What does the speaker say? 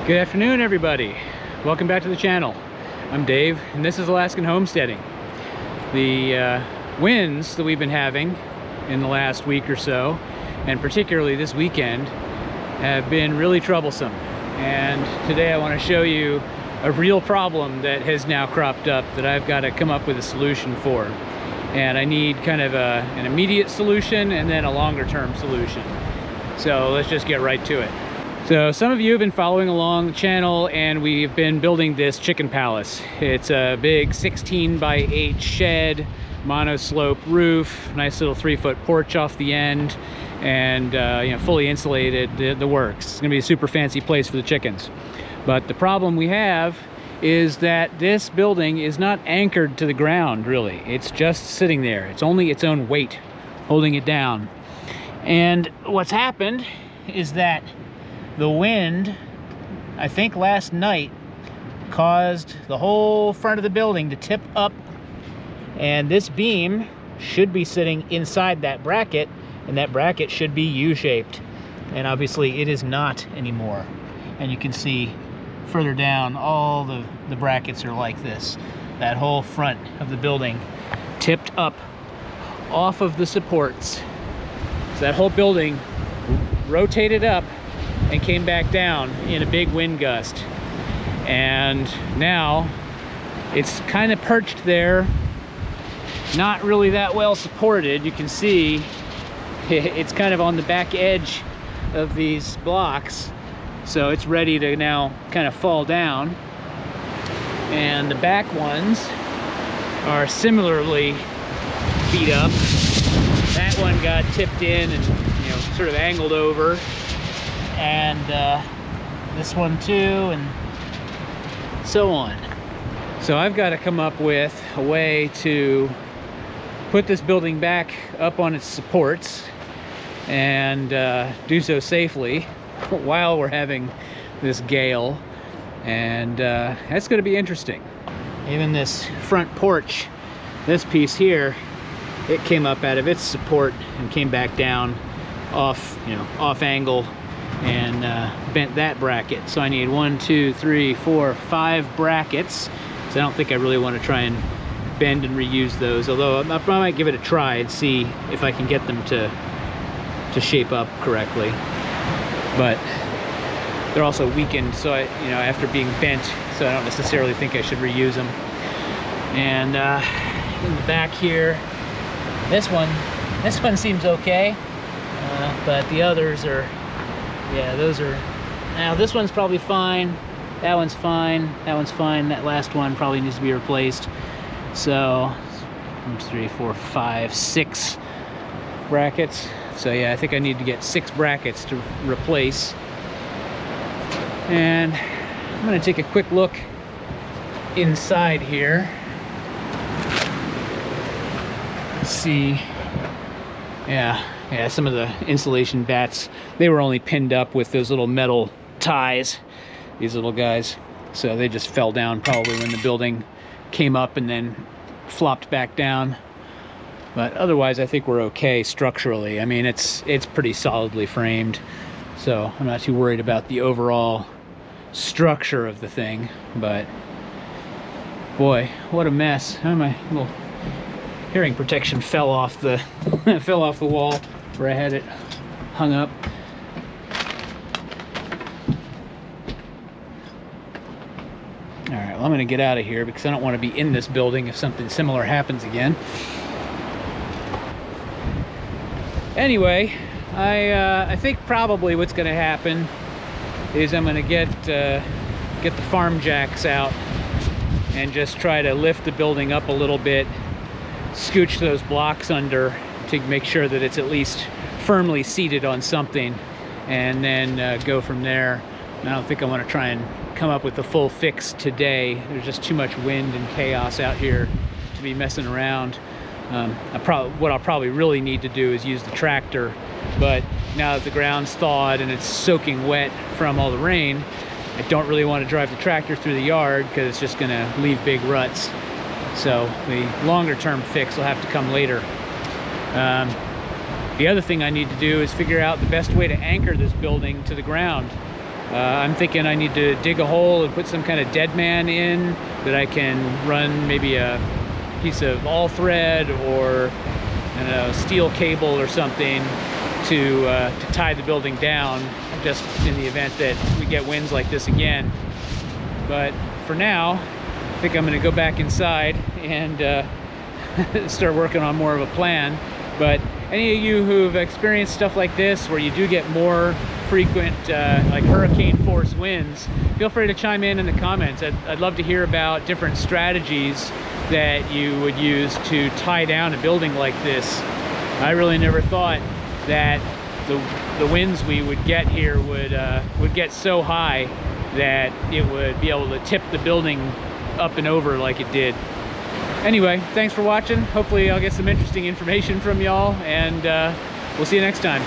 Good afternoon, everybody. Welcome back to the channel. I'm Dave, and this is Alaskan Homesteading. The winds that we've been having in the last week or so, and particularly this weekend, have been really troublesome. And today I want to show you a real problem that has now cropped up that I've got to come up with a solution for. And I need kind of an immediate solution and then a longer term solution. So let's just get right to it. So some of you have been following along the channel, and we've been building this chicken palace. It's a big 16 by 8 shed, monoslope roof, nice little 3-foot porch off the end, and fully insulated, the works. It's gonna be a super fancy place for the chickens. But the problem we have is that this building is not anchored to the ground, really. It's just sitting there. It's only its own weight holding it down. And what's happened is that the wind, I think last night, caused the whole front of the building to tip up, and this beam should be sitting inside that bracket, and that bracket should be U-shaped, and obviously it is not anymore. And you can see further down, all the brackets are like this. That whole front of the building tipped up off of the supports. So that whole building rotated up and came back down in a big wind gust. And now it's kind of perched there, not really that well supported. You can see it's kind of on the back edge of these blocks, so it's ready to now kind of fall down. And the back ones are similarly beat up. That one got tipped in and sort of angled over, and this one too, and so on. So I've got to come up with a way to put this building back up on its supports and do so safely while we're having this gale, and that's going to be interesting. Even this front porch, this piece here, it came up out of its support and came back down off angle, and bent that bracket. So I need 1, 2, 3, 4, 5 brackets. So I don't think I really want to try and bend and reuse those, although I might give it a try and see if I can get them to shape up correctly. But they're also weakened, so after being bent, so I don't necessarily think I should reuse them. And in the back here, this one seems okay, but the others are, now this one's probably fine, that one's fine, that one's fine, that last one probably needs to be replaced. So 1, 2, 3, 4, 5, 6 brackets. So yeah, I think I need to get 6 brackets to replace. And I'm going to take a quick look inside here. Let's see. Yeah, some of the insulation bats, they were only pinned up with those little metal ties, these little guys. So they just fell down probably when the building came up and then flopped back down. But otherwise, I think we're okay structurally. I mean, it's pretty solidly framed, so I'm not too worried about the overall structure of the thing. But boy, what a mess. My little hearing protection fell off the fell off the wall where I had it hung up. All right, well, I'm gonna get out of here because I don't want to be in this building if something similar happens again. Anyway, I think probably what's gonna happen is I'm gonna get the farm jacks out and just try to lift the building up a little bit, scooch those blocks under to make sure that it's at least firmly seated on something, and then go from there. And I don't think I want to try and come up with a full fix today. There's just too much wind and chaos out here to be messing around. What I'll probably really need to do is use the tractor, but now that the ground's thawed and it's soaking wet from all the rain, I don't really want to drive the tractor through the yard because it's just going to leave big ruts. So the longer term fix will have to come later. The other thing I need to do is figure out the best way to anchor this building to the ground. I'm thinking I need to dig a hole and put some kind of dead man in that I can run maybe a piece of all thread or I don't know, steel cable or something to tie the building down, just in the event that we get winds like this again. But for now, I think I'm going to go back inside and start working on more of a plan. But any of you who've experienced stuff like this, where you do get more frequent like hurricane force winds, feel free to chime in the comments. I'd love to hear about different strategies that you would use to tie down a building like this. I really never thought that the winds we would get here would get so high that it would be able to tip the building up and over like it did. Anyway, thanks for watching. Hopefully I'll get some interesting information from y'all, and we'll see you next time.